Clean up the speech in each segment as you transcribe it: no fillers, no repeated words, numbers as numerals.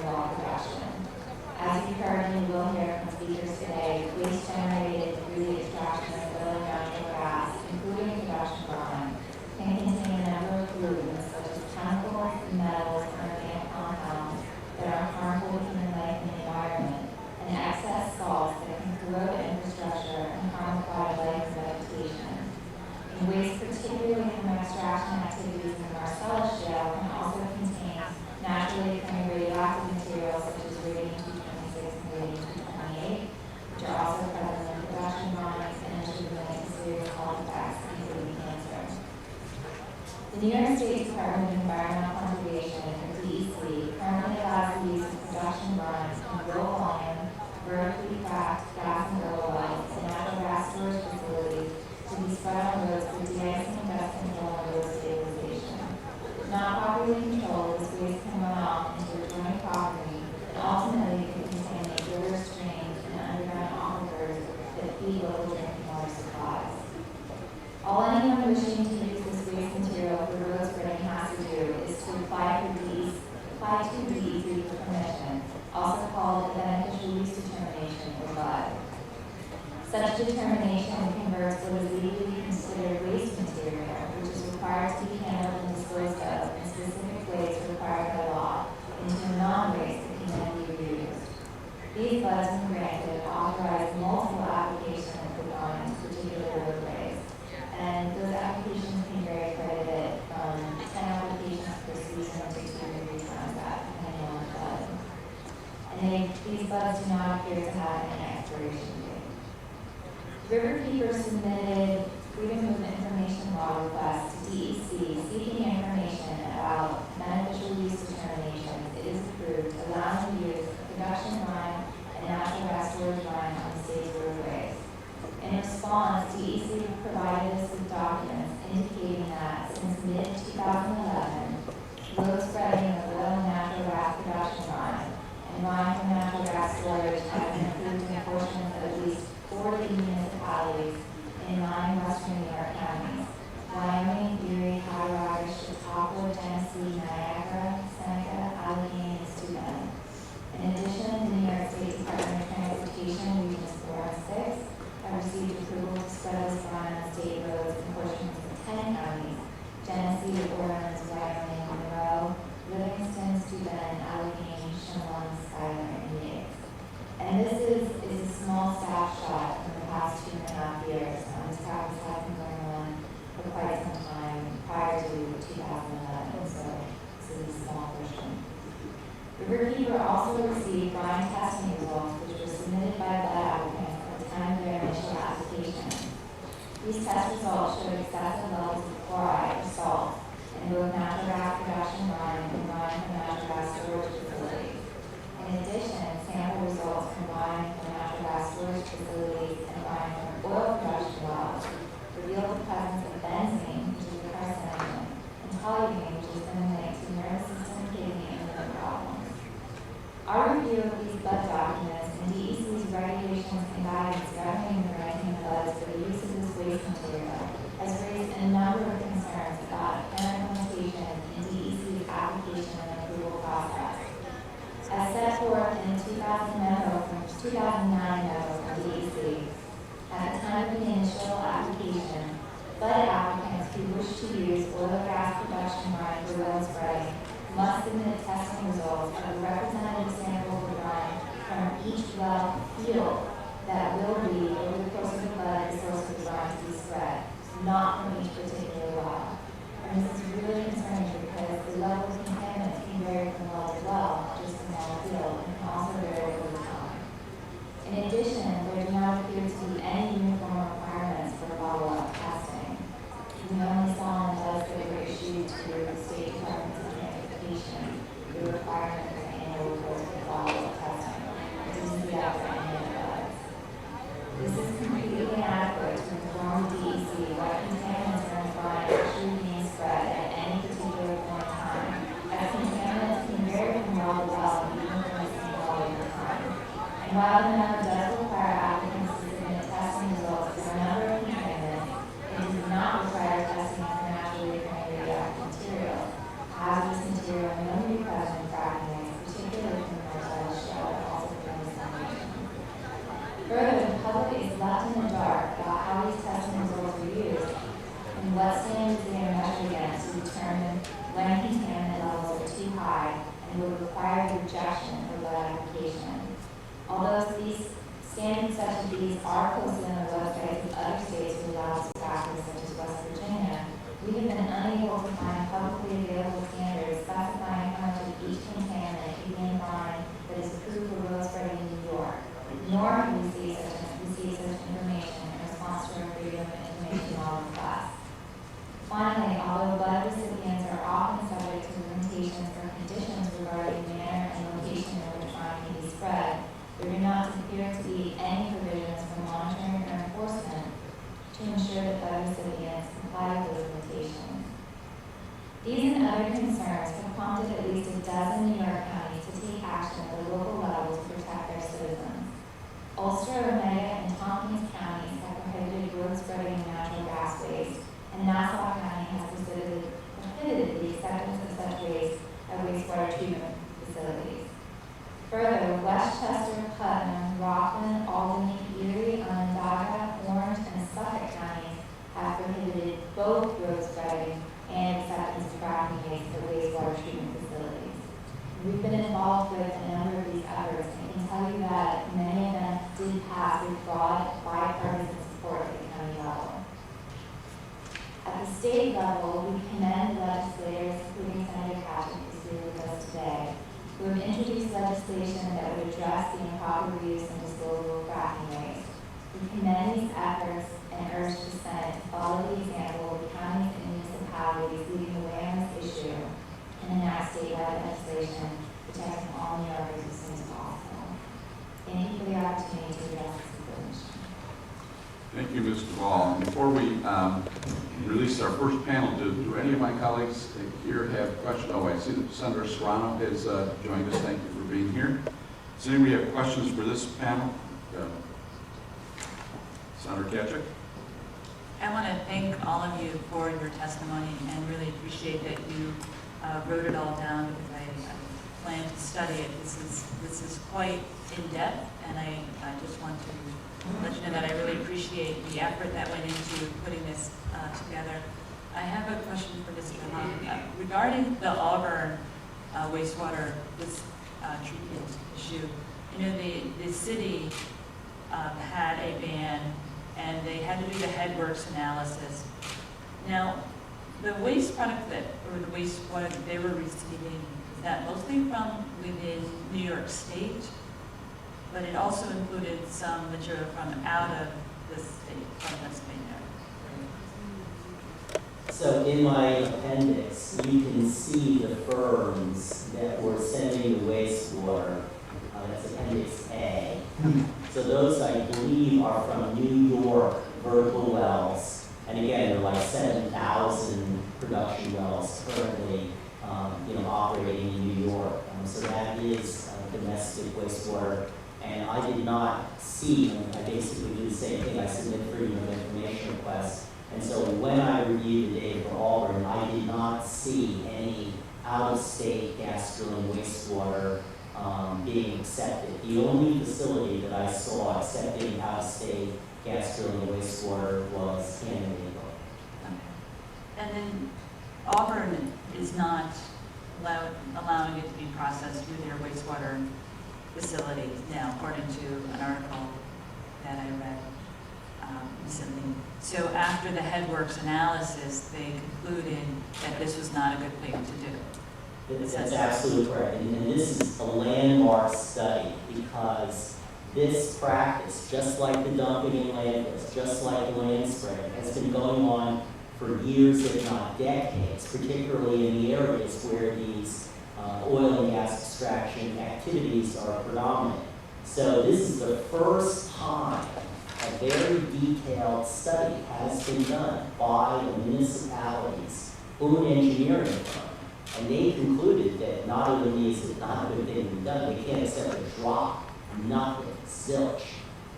well production. As you've heard and you will hear from speakers today, waste generated through the extraction of oil and natural gas, including production brine, can contain a number of pollutants such as chemicals, metals, and organic compounds that are harmful to human life and the environment, and excess salts that can corrode infrastructure and harm aquatic life and vegetation. And waste, particularly from extraction activities in the Marcellus Shale, can also contain naturally occurring radioactive materials such as radium-226 and radium-228, which are also present in production brines and contributing to serious health effects, including cancer. The New York State Department of Environmental Conservation, or DEC, currently allows the use of production brines in low volume, vertically fracked gas and oil wells and natural gas storage facilities to be spread on roads for de-icing, dust control, and road stabilization. Not properly controlled, this waste can run off into adjoining property and ultimately can contaminate rivers, streams, and underground aquifers that feed local drinking water supplies. All anyone wishing to use this waste material for road spreading has to do is to apply to DEC for permission, also called a beneficial use determination, or BUD. Such determination converts what is legally considered waste material, which is required to be handled and disposed of in specific ways required by law, into a non-waste that can then be reused. These BUDs, when granted, authorize multiple applications for brines, particular roadways, and those applications can vary quite a bit, from 10 applications per season to 2 to 3 times that, depending on the BUD. And these BUDs do not appear to have any expiration date. Riverkeeper submitted Freedom of Information Law request to DEC seeking information about beneficial use determinations. It is approved, allowing the use of production brine and natural gas storage brine on the state's roadways. In response, DEC provided us with documents indicating that since mid-2011, road spreading of oil and natural gas production brine and brine from natural gas storage has been approved in portions of at least 40 municipalities in 9 western New York counties: Wyoming, Erie, Colorado, Chautauqua, Genesee, Niagara, Seneca, Allegheny, and Steuben. In addition, the New York State Department of Transportation, Regions 4 and 6, have received approval to spread this brine on state roads in portions of 10 counties: Genesee, Orleans, Wyoming, Monroe, Livingston, Steuben, Allegheny, Chemung, Schuyler, and Yates. And this is a small snapshot from the past 2.5 years. This practice has been going on for quite some time prior to 2011, so this is a small portion. The Riverkeeper also received brine testing results, which were submitted by the applicants at the time of their initial application. These test results showed excessive levels of chloride or salt in both natural gas production brine and brine from natural gas storage facilities. In addition, sample results from brine from natural gas storage facilities and brine from oil production wells revealed the presence of benzene, which is a carcinogen, and toluene, which is been linked to nervous system, kidney, and liver problems. Our review of these BUD documents and DEC's regulations and guidance governing the granting of BUDs for the use of this waste material has raised a number of concerns about apparent limitations in DEC's application and approval process. As set forth in the 2009 memo from DEC, at the time of the initial application, BUD applicants who wish to use oil and gas production brine for road spreading must submit testing results of a representative sample of brine from each well field that will be, over the course of the BUD, the source of the brine to be spread, not from each particular well. And this is really concerning because the level of contaminants can vary from well to well, just from well field, and can also vary over time. In addition, there do not appear to be any uniform requirements for follow-up testing. We only saw in those that were issued to the State Department of Transportation the requirement for annual reports for follow-up testing, which is the after any of those. This is completely inadequate to inform the DEC what contaminants are in brine actually being spread at any particular point in time, as contaminants can vary from well to well and even from the same well over time. And while the memo does require applicants to submit testing results for a number of contaminants, it does not require testing for naturally occurring radioactive materials. Hazardous material may only be present in fracking waste, particularly from and would require the rejection of lead application. Although these standards such as these are posted on the websites of other states with allowed tobacco, such as West Virginia, we have been unable to find publicly available standards specifying how much of each contaminant can be in line that is approved for road spreading in New York, nor have we received such information in response to our Freedom of Information Law request. Finally, although blood recipients are often subject to limitations or conditions regarding the manner and location in which wine can be spread, there do not appear to be any provisions for monitoring or enforcement to ensure that blood recipients comply with those limitations. These and other concerns have prompted at least a dozen New York counties to take action at the local level to protect their citizens. Ulster, Omega, and Tompkins counties have prohibited road spreading of natural gas waste, and Nassau County has prohibited the acceptance of such waste at wastewater treatment facilities. Further, Westchester, Putnam, Rockland, Albany, Erie, Onondaga, Orange, and Suffolk counties have prohibited both road spreading and acceptance of fracking waste at wastewater treatment facilities. We've been involved with a number of these efforts, and I can tell you that many of them did pass with broad bipartisan support at the county level. At the state level, we commend legislators, including Senator Patrick, who's here with us today, who have introduced legislation that would address the improper use and disposal of fracking waste. We commend these efforts and urge the Senate to follow the example of the counties and municipalities leading the way on this issue and enact statewide legislation protecting all New Yorkers as soon as possible. Thank you for the opportunity to address this important issue. Thank you, Ms. Duvall. Before we release our first panel, do any of my colleagues here have questions? Oh, I see that Senator Serrano has joined us. Thank you for being here. Does anybody have questions for this panel? Senator Kachuk? I want to thank all of you for your testimony and really appreciate that you wrote it all down because I plan to study it. This is quite in-depth, and I just want to let you know that I really appreciate the effort that went into putting this together. I have a question for Mr. Hahn. Regarding the Auburn wastewater treatment issue, you know, the city had a ban and they had to do the headworks analysis. Now, the waste product or the wastewater that they were receiving, is that mostly from within New York State? But it also included some material from out of the state, from Pennsylvania. So in my appendix, you can see the firms that were sending the wastewater. That's Appendix A. So those, I believe, are from New York vertical wells. And again, there are like 7,000 production wells currently operating in New York. So that is domestic wastewater. And I did not see, I basically do the same thing, I submit freedom of information requests. And so when I reviewed the data for Auburn, I did not see any out-of-state gas drilling wastewater being accepted. The only facility that I saw accepting out-of-state gas drilling wastewater was Canada. Okay. And then Auburn is not allowing it to be processed through their wastewater facilities now, according to an article that I read recently. So after the headworks analysis, they concluded that this was not a good thing to do. That's absolutely correct. And this is a landmark study because this practice, just like the dumping in landfills, just like land spreading, has been going on for years, if not decades, particularly in the areas where these oil and gas extraction activities are predominant. So this is the first time a very detailed study has been done by the municipality's own engineering firm. And they concluded that not only is it not a good thing to be done, they can't accept a drop, nothing, zilch.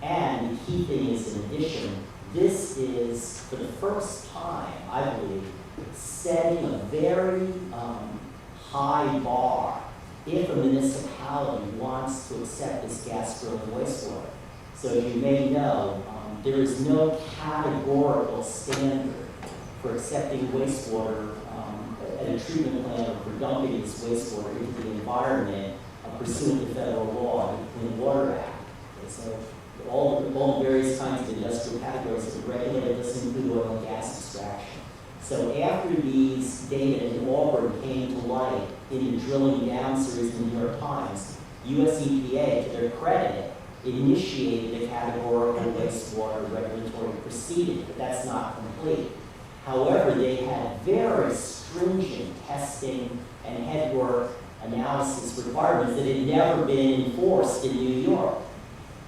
And the key thing is, in addition, this is, for the first time, I believe, setting a very high bar if a municipality wants to accept this gas drilling wastewater. So as you may know, there is no categorical standard for accepting wastewater at a treatment plant or for dumping its wastewater into the environment pursuant to federal law, the Clean Water Act. Okay, so all various kinds of industrial categories that are regulated, this include oil and gas extraction. So after these data in Auburn came to light in the Drilling Down series in the New York Times, US EPA, to their credit, initiated a categorical wastewater regulatory proceeding, but that's not complete. However, they had very stringent testing and headwork analysis requirements that had never been enforced in New York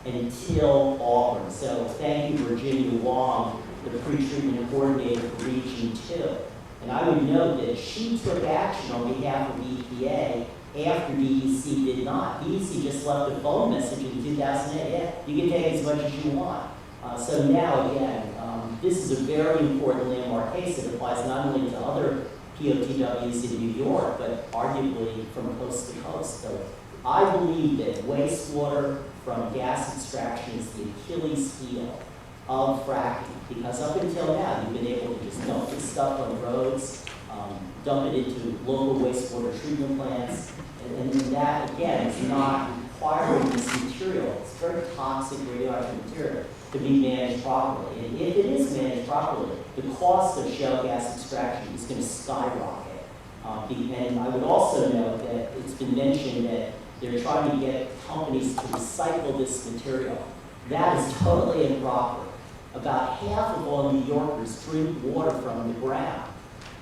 until Auburn. So thank you, Virginia Wong, the pre-treatment coordinator for Region 2. And I would note that she took action on behalf of EPA after DEC did not. DEC just left a phone message in 2008, yeah, you can take as much as you want. So now, again, this is a very important landmark case that applies not only to other POTWs in New York, but arguably from coast to coast. So I believe that wastewater from gas extraction is the Achilles heel of fracking, because up until now, you've been able to just dump this stuff on roads, dump it into local wastewater treatment plants, and that, again, is not requiring this material. It's very toxic radioactive material to be managed properly. And if it is managed properly, the cost of shale gas extraction is going to skyrocket. And I would also note that it's been mentioned that they're trying to get companies to recycle this material. That is totally improper. About half of all New Yorkers drink water from the ground.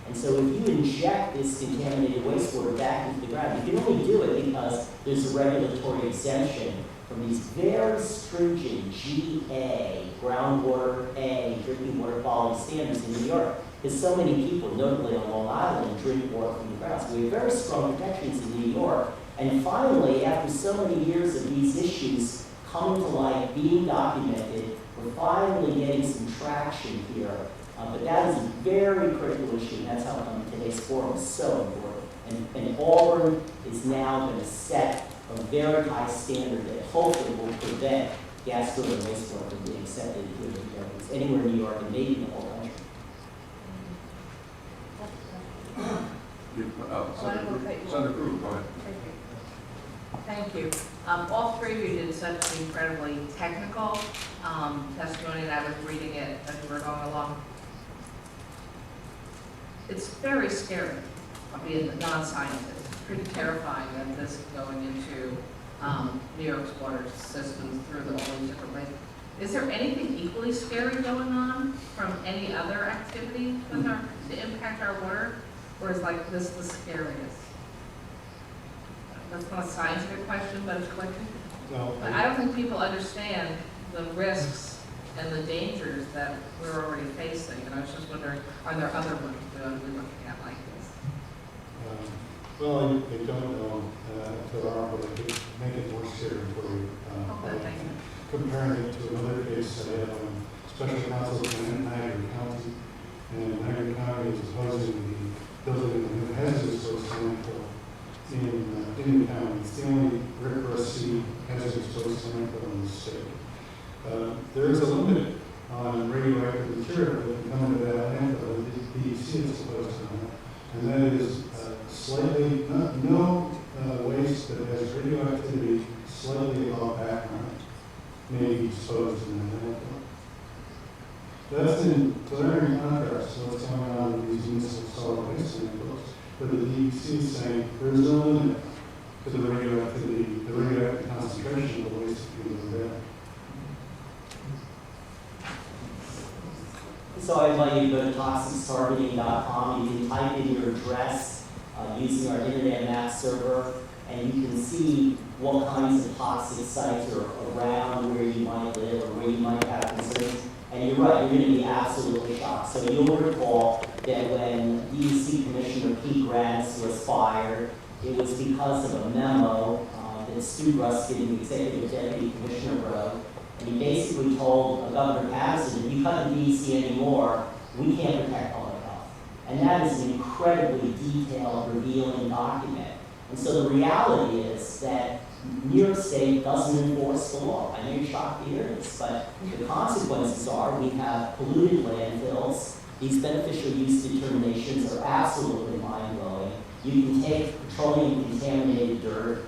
And so if you inject this contaminated wastewater back into the ground, you can only do it because there's a regulatory exemption from these very stringent GA, groundwater A, drinking water quality standards in New York. Because so many people, notably on Long Island, drink water from the ground. So we have very strong protections in New York. And finally, after so many years of these issues coming to light, being documented, we're finally getting some traction here. But that is a very critical issue, and that's how today's forum is so important. And Auburn is now going to set a very high standard that hopefully will prevent gas field and wastewater from being accepted into anywhere in New York and maybe in the whole country. Senator Cruz, go ahead. Thank you. All three of you did such incredibly technical testimony, and I was reading it as we were going along. It's very scary, being a non-scientist. It's pretty terrifying that this is going into New York's water system through all these different ways. Is there anything equally scary going on from any other activity with to impact our water? Or is like this the scariest? That's not a scientific question, but it's quick. No, But I don't think people understand the risks and the dangers that we're already facing. And I was just wondering, are there other ones we ought to be looking at like this? well, I don't know if there are, but I could make it more scary for you. Okay, thank you. Comparing it to another case I have on special counsel in Niagara County. And Niagara County is opposing the building of a new hazardous waste landfill in the county. It's the only RCRA hazardous waste landfill in the state. There is a limit on radioactive material that can come into that landfill. The DEC is supposed to know. And that is slightly, no waste that has radioactivity slightly above background may be disposed in the landfill. That's in glaring contrast to what's going on with these municipal solid waste landfills, where the DEC is saying there's no limit to the radioactivity, the radioactive concentration of the waste being there. So I invite you to go to toxicstargeting.com. You can type in your address using our internet map server, and you can see what kinds of toxic sites are around where you might live or where you might have concerns. And you're right, you're going to be absolutely shocked. So you'll recall that when DEC Commissioner Pete Grants was fired, it was because of a memo that Stu Ruskin, the Executive Deputy Commissioner, wrote. And he basically told Governor Patterson, if you cut the DEC anymore, we can't protect public health. And that is an incredibly detailed, revealing document. And so the reality is that New York State doesn't enforce the law. I know you're shocked to hear this, but the consequences are we have polluted landfills. These beneficial use determinations are absolutely mind-blowing. You can take petroleum contaminated dirt